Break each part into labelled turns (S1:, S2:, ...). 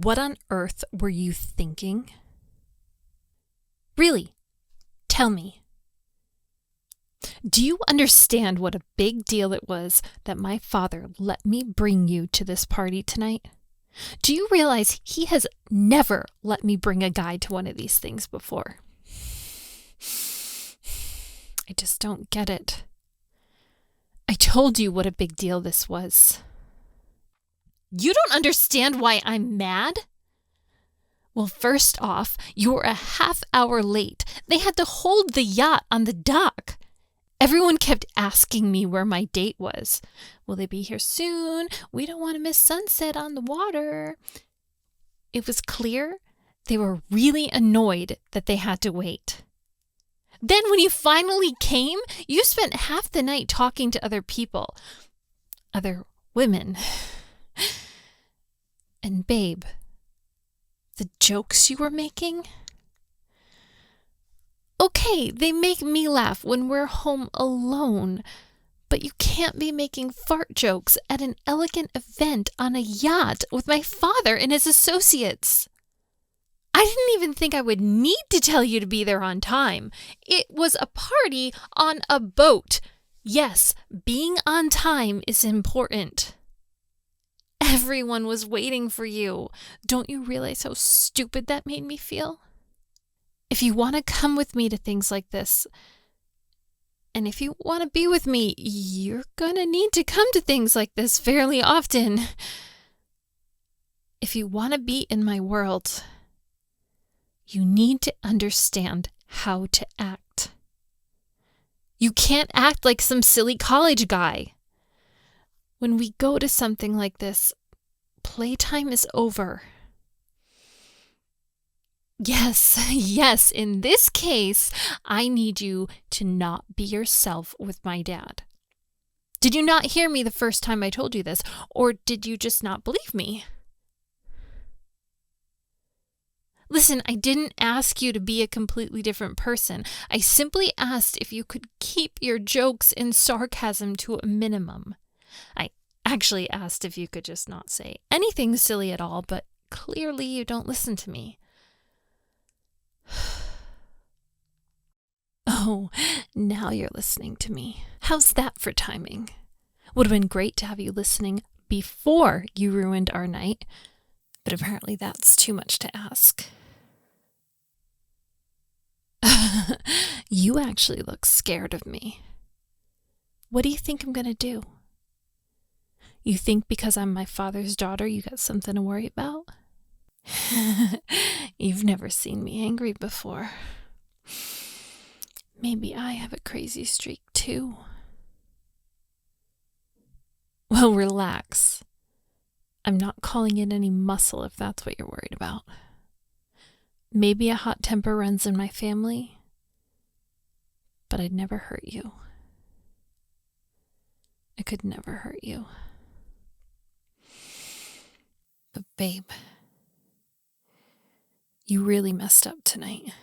S1: What on earth were you thinking? Really, tell me. Do you understand what a big deal it was that my father let me bring you to this party tonight? Do you realize he has never let me bring a guy to one of these things before? I just don't get it. I told you what a big deal this was. You don't understand why I'm mad? Well, first off, you were a half hour late. They had to hold the yacht on the dock. Everyone kept asking me where my date was. Will they be here soon? We don't want to miss sunset on the water. It was clear they were really annoyed that they had to wait. Then when you finally came, you spent half the night talking to other people, other women. And babe, the jokes you were making? Okay, they make me laugh when we're home alone, but you can't be making fart jokes at an elegant event on a yacht with my father and his associates. I didn't even think I would need to tell you to be there on time. It was a party on a boat. Yes, being on time is important. Everyone was waiting for you. Don't you realize how stupid that made me feel? If you want to come with me to things like this, and if you want to be with me, you're going to need to come to things like this fairly often. If you want to be in my world, you need to understand how to act. You can't act like some silly college guy. When we go to something like this, playtime is over. Yes, in this case, I need you to not be yourself with my dad. Did you not hear me the first time I told you this, or did you just not believe me? Listen, I didn't ask you to be a completely different person. I simply asked if you could keep your jokes and sarcasm to a minimum. I actually asked if you could just not say anything silly at all, but clearly you don't listen to me. Oh, now you're listening to me. How's that for timing? Would have been great to have you listening before you ruined our night, but apparently that's too much to ask. You actually look scared of me. What do you think I'm going to do? You think because I'm my father's daughter, you got something to worry about? You've never seen me angry before. Maybe I have a crazy streak too. Well, relax. I'm not calling it any muscle if that's what you're worried about. Maybe a hot temper runs in my family, but I'd never hurt you. I could never hurt you. But babe, you really messed up tonight.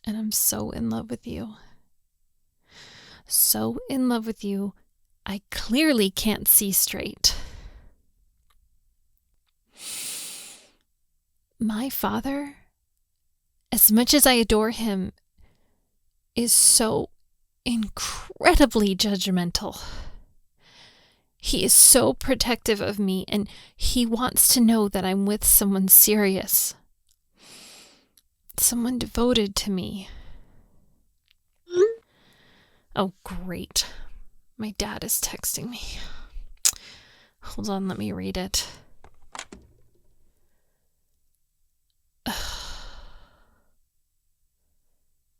S1: And I'm so in love with you. So in love with you, I clearly can't see straight. My father, as much as I adore him, is so incredibly judgmental. He is so protective of me, and he wants to know that I'm with someone serious. Someone devoted to me. Oh, great. My dad is texting me. Hold on, let me read it.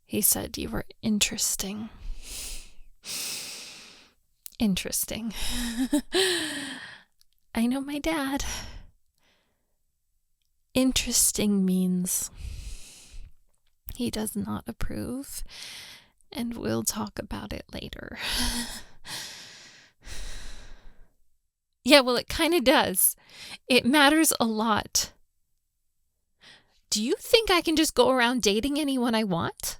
S1: He said you were interesting. Interesting. I know my dad. Interesting means he does not approve, and we'll talk about it later. Yeah, well, it kind of does. It matters a lot. Do you think I can just go around dating anyone I want?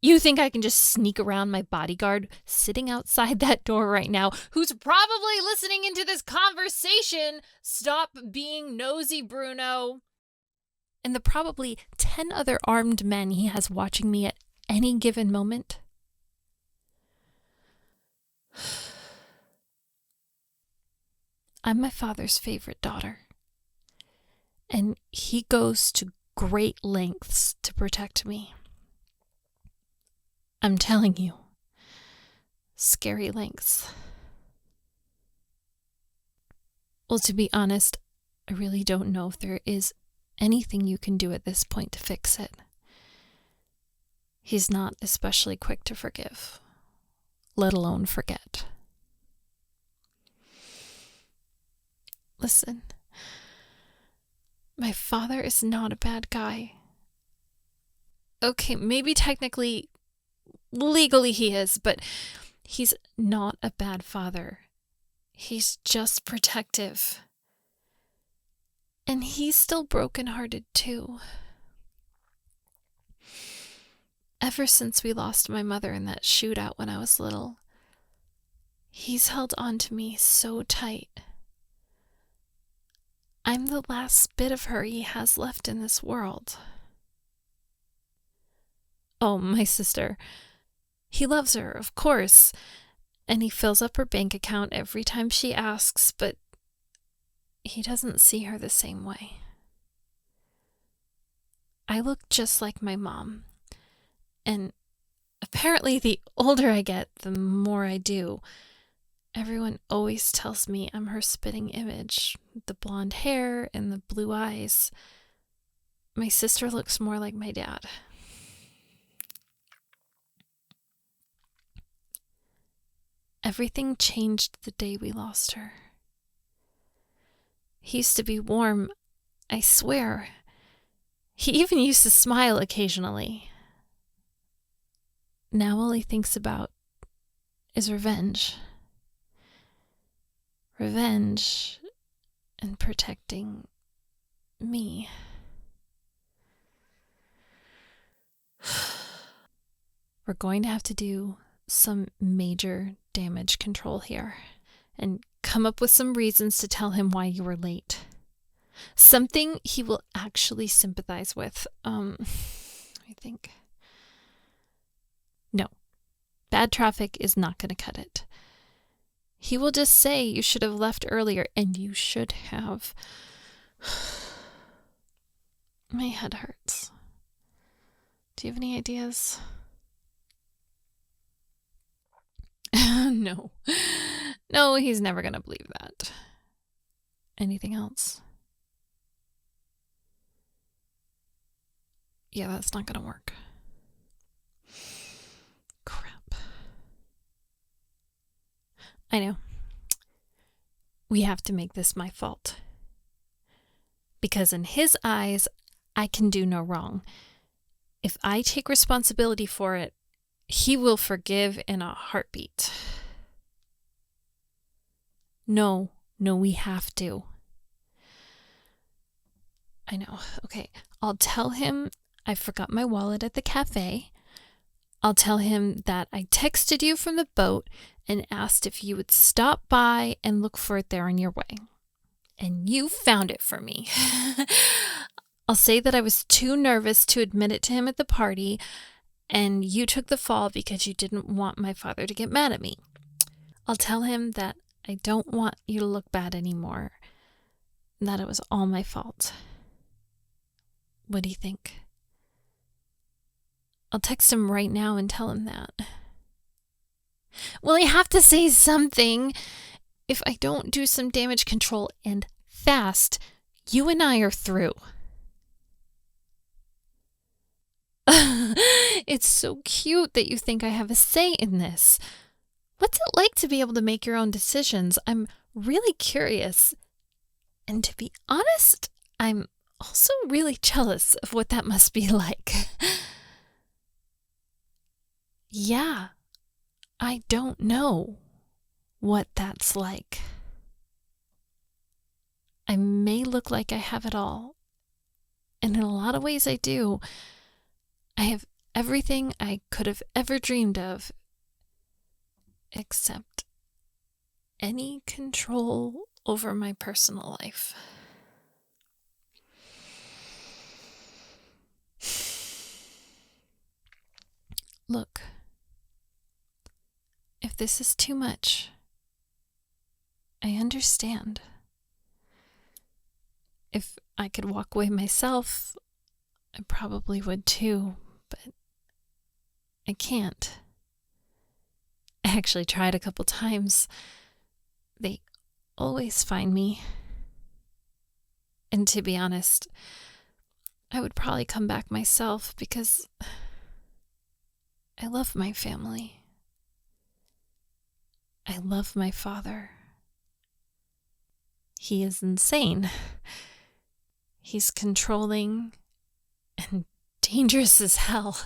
S1: You think I can just sneak around my bodyguard sitting outside that door right now, who's probably listening into this conversation? Stop being nosy, Bruno. And the probably 10 other armed men he has watching me at any given moment? I'm my father's favorite daughter, and he goes to great lengths to protect me. I'm telling you, scary lengths. Well, to be honest, I really don't know if there is anything you can do at this point to fix it. He's not especially quick to forgive, let alone forget. Listen, my father is not a bad guy. Okay, maybe technically, legally he is, but he's not a bad father. He's just protective. And he's still brokenhearted too. Ever since we lost my mother in that shootout when I was little, he's held on to me so tight. I'm the last bit of her he has left in this world. Oh, my sister. He loves her, of course, and he fills up her bank account every time she asks, but he doesn't see her the same way. I look just like my mom, and apparently the older I get, the more I do. Everyone always tells me I'm her spitting image, the blonde hair and the blue eyes. My sister looks more like my dad. Everything changed the day we lost her. He used to be warm, I swear. He even used to smile occasionally. Now all he thinks about is revenge. Revenge and protecting me. We're going to have to do some major damage control here and come up with some reasons to tell him why you were late. Something he will actually sympathize with. I think. No. Bad traffic is not going to cut it. He will just say you should have left earlier, and you should have. My head hurts. Do you have any ideas? No. No, he's never going to believe that. Anything else? Yeah, that's not going to work. Crap. I know. We have to make this my fault. Because in his eyes, I can do no wrong. If I take responsibility for it, he will forgive in a heartbeat. No, we have to. I know. Okay, I'll tell him I forgot my wallet at the cafe. I'll tell him that I texted you from the boat and asked if you would stop by and look for it there on your way. And you found it for me. I'll say that I was too nervous to admit it to him at the party, and you took the fall because you didn't want my father to get mad at me. I'll tell him that I don't want you to look bad anymore, and that it was all my fault. What do you think? I'll text him right now and tell him that. Well, I have to say something. If I don't do some damage control and fast, you and I are through. It's so cute that you think I have a say in this. What's it like to be able to make your own decisions? I'm really curious. And to be honest, I'm also really jealous of what that must be like. Yeah, I don't know what that's like. I may look like I have it all, and in a lot of ways I do. I have everything I could have ever dreamed of, except any control over my personal life. Look, if this is too much, I understand. If I could walk away myself, I probably would too, but I can't. I actually tried a couple times. They always find me. And to be honest, I would probably come back myself because I love my family. I love my father. He is insane. He's controlling and dangerous as hell.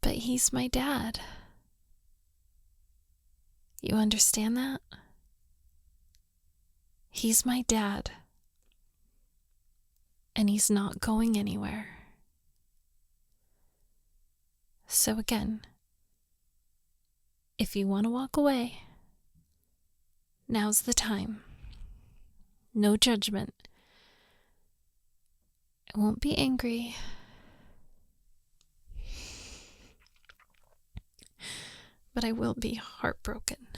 S1: But he's my dad. You understand that? He's my dad. And he's not going anywhere. So again, if you want to walk away, now's the time. No judgment. I won't be angry. But I will be heartbroken.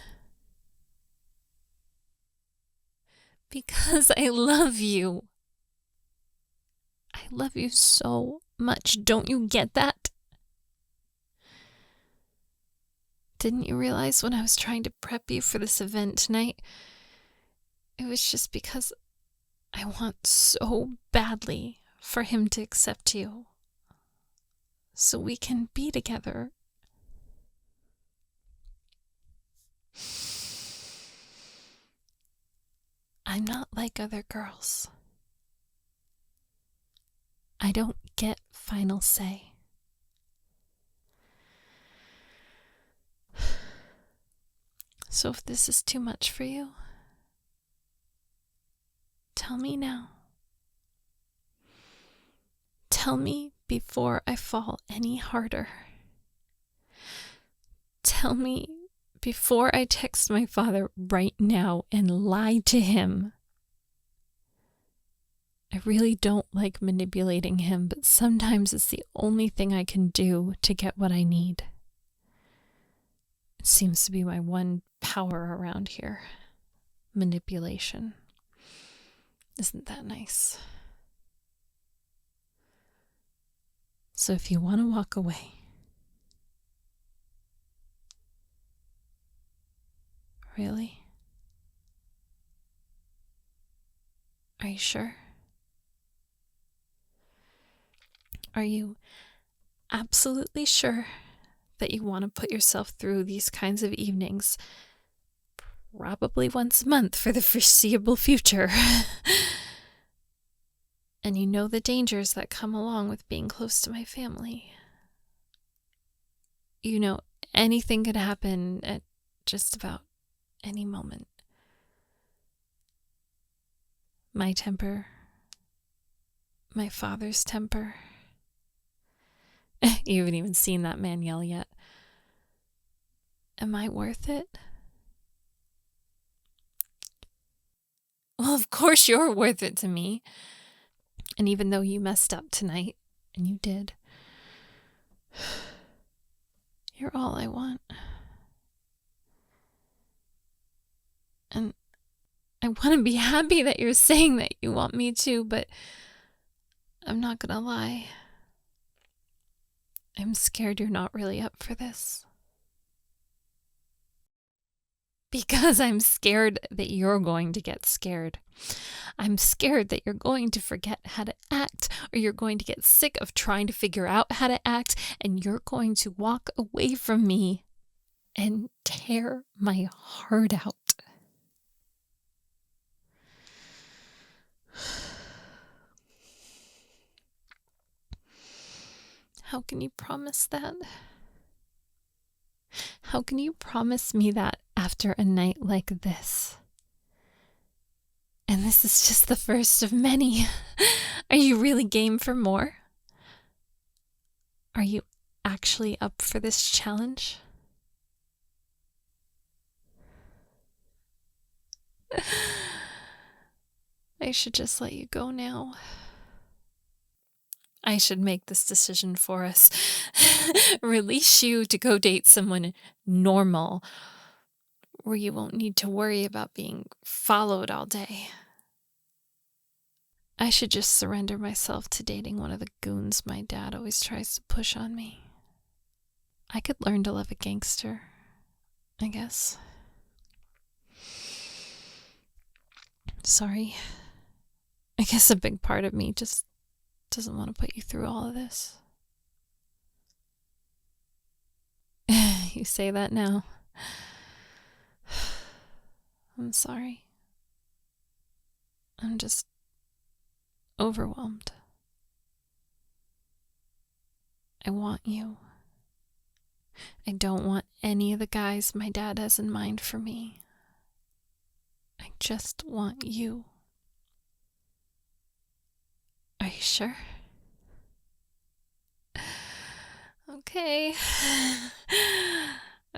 S1: Because I love you. I love you so much. Don't you get that? Didn't you realize when I was trying to prep you for this event tonight, it was just because I want so badly for him to accept you, so we can be together. I'm not like other girls. I don't get final say. So if this is too much for you, tell me now. Tell me before I fall any harder. Tell me before I text my father right now and lie to him. I really don't like manipulating him, but sometimes it's the only thing I can do to get what I need. It seems to be my one power around here. Manipulation. Isn't that nice? So if you want to walk away, really? Are you sure? Are you absolutely sure that you want to put yourself through these kinds of evenings, probably once a month for the foreseeable future? And you know the dangers that come along with being close to my family. You know anything could happen at just about any moment. My temper, my father's temper. You haven't even seen that man yell yet. Am I worth it? Well, of course you're worth it to me. And even though you messed up tonight, and you did, you're all I want. And I want to be happy that you're saying that you want me to, but I'm not gonna lie. I'm scared you're not really up for this. Because I'm scared that you're going to get scared. I'm scared that you're going to forget how to act, or you're going to get sick of trying to figure out how to act, and you're going to walk away from me and tear my heart out. How can you promise that? How can you promise me that after a night like this? And this is just the first of many. Are you really game for more? Are you actually up for this challenge? I should just let you go now. I should make this decision for us. Release you to go date someone normal, where you won't need to worry about being followed all day. I should just surrender myself to dating one of the goons my dad always tries to push on me. I could learn to love a gangster, I guess. Sorry. I guess a big part of me just doesn't want to put you through all of this. You say that now. I'm sorry. I'm just overwhelmed. I want you. I don't want any of the guys my dad has in mind for me. I just want you. Are you sure? Okay.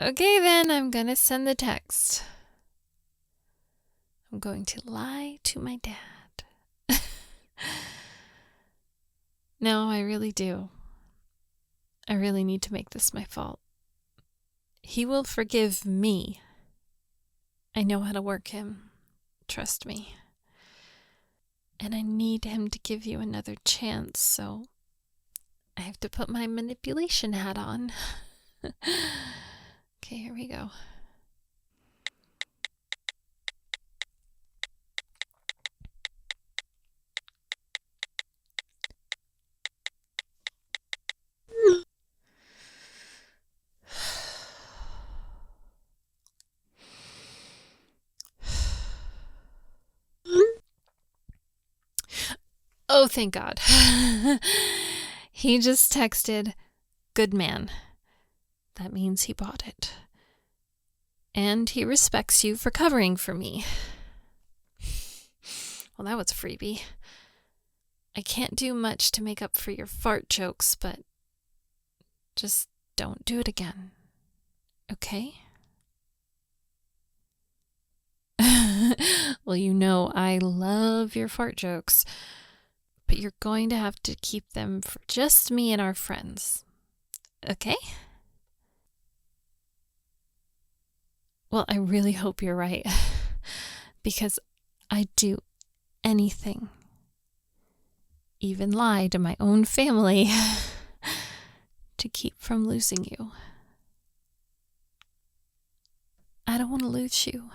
S1: Okay then, I'm gonna send the text. I'm going to lie to my dad. No, I really do. I really need to make this my fault. He will forgive me. I know how to work him. Trust me. And I need him to give you another chance, so I have to put my manipulation hat on. Okay, here we go. Oh, thank God. He just texted, "Good man." That means he bought it. And he respects you for covering for me. Well, that was a freebie. I can't do much to make up for your fart jokes, but just don't do it again. Okay? Well, you know I love your fart jokes, but you're going to have to keep them for just me and our friends. Okay? Well, I really hope you're right, because I'd do anything, even lie to my own family, to keep from losing you. I don't want to lose you.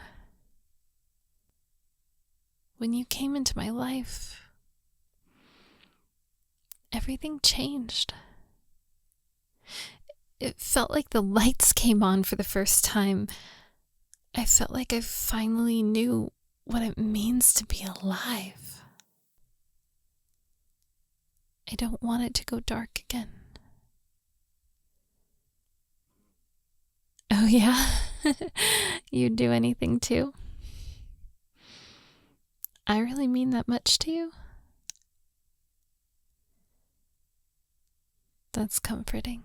S1: When you came into my life, everything changed. It felt like the lights came on for the first time. I felt like I finally knew what it means to be alive. I don't want it to go dark again. Oh yeah? You'd do anything too? I really mean that much to you? That's comforting.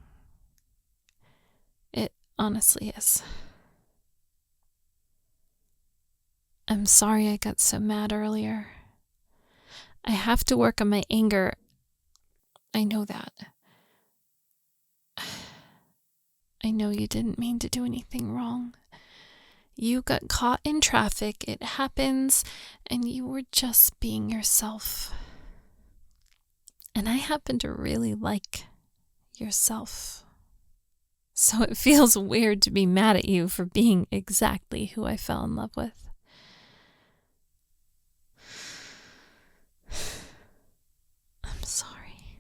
S1: It honestly is. I'm sorry I got so mad earlier. I have to work on my anger. I know that. I know you didn't mean to do anything wrong. You got caught in traffic, it happens, and you were just being yourself. And I happen to really like yourself. So it feels weird to be mad at you for being exactly who I fell in love with. I'm sorry.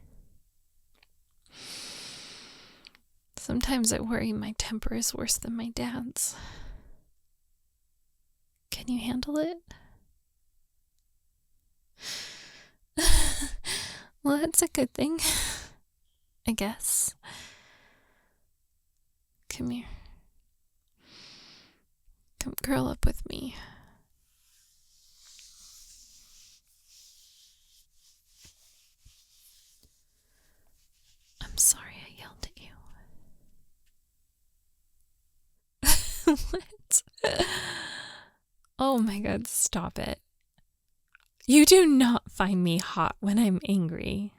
S1: Sometimes I worry my temper is worse than my dad's. Can you handle it? Well, that's a good thing, I guess. Come here. Come curl up with me. I'm sorry I yelled What? Oh my God, stop it. You do not find me hot when I'm angry.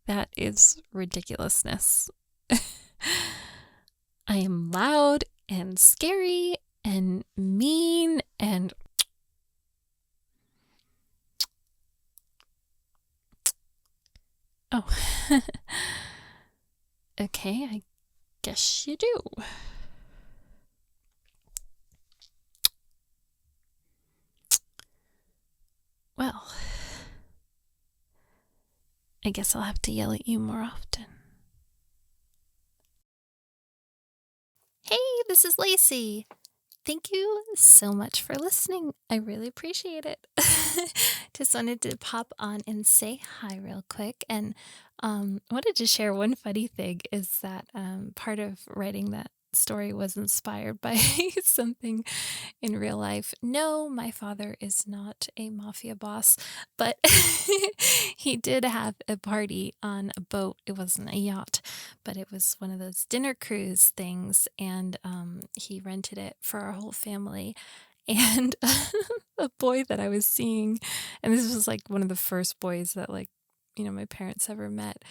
S1: That is ridiculousness. I am loud and scary and mean and... Oh. Okay, I guess you do. Well, I guess I'll have to yell at you more often. Hey, this is Lacey. Thank you so much for listening. I really appreciate it. Just wanted to pop on and say hi real quick. And wanted to share one funny thing is that part of writing that story was inspired by something in real life. No, my father is not a mafia boss, but he did have a party on a boat. It wasn't a yacht, but it was one of those dinner cruise things, and he rented it for our whole family. And a boy that I was seeing, and this was like one of the first boys that my parents ever met,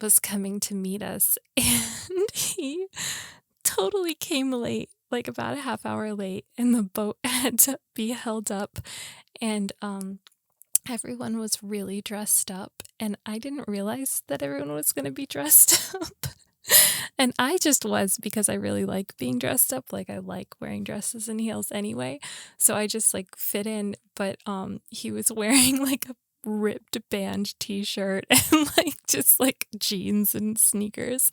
S1: was coming to meet us, and he totally came late, like about a half hour late, and the boat had to be held up, and everyone was really dressed up, and I didn't realize that everyone was going to be dressed up. And I just was, because I really like being dressed up. Like, I like wearing dresses and heels anyway. So I just like fit in, but he was wearing like a ripped band t-shirt and just jeans and sneakers.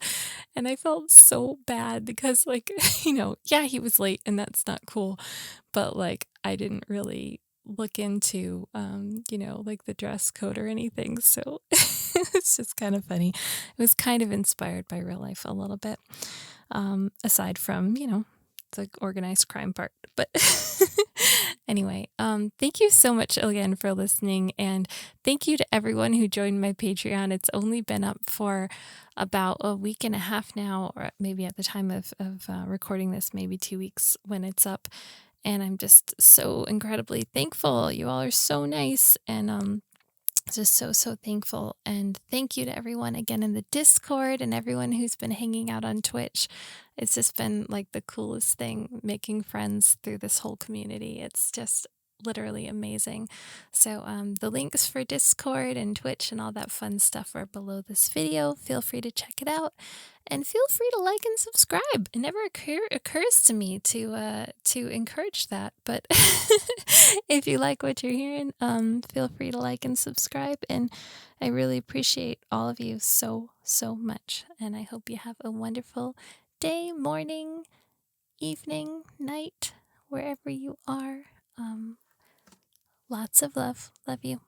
S1: And I felt so bad because yeah, he was late and that's not cool. But I didn't really look into the dress code or anything, so it's just kind of funny. It was kind of inspired by real life a little bit, aside from the organized crime part. But anyway, thank you so much again for listening, and thank you to everyone who joined my Patreon. It's only been up for about a week and a half now, or maybe at the time of recording this, maybe 2 weeks when it's up. And I'm just so incredibly thankful. You all are so nice, and just so thankful. And thank you to everyone again in the Discord and everyone who's been hanging out on Twitch. It's just been the coolest thing, making friends through this whole community. It's just literally amazing. So the links for Discord and Twitch and all that fun stuff are below this video. Feel free to check it out, and feel free to like and subscribe. It never occurs to me to encourage that, but if you like what you're hearing, feel free to like and subscribe, and I really appreciate all of you so much, and I hope you have a wonderful day, morning, evening, night, wherever you are. Lots of love. Love you.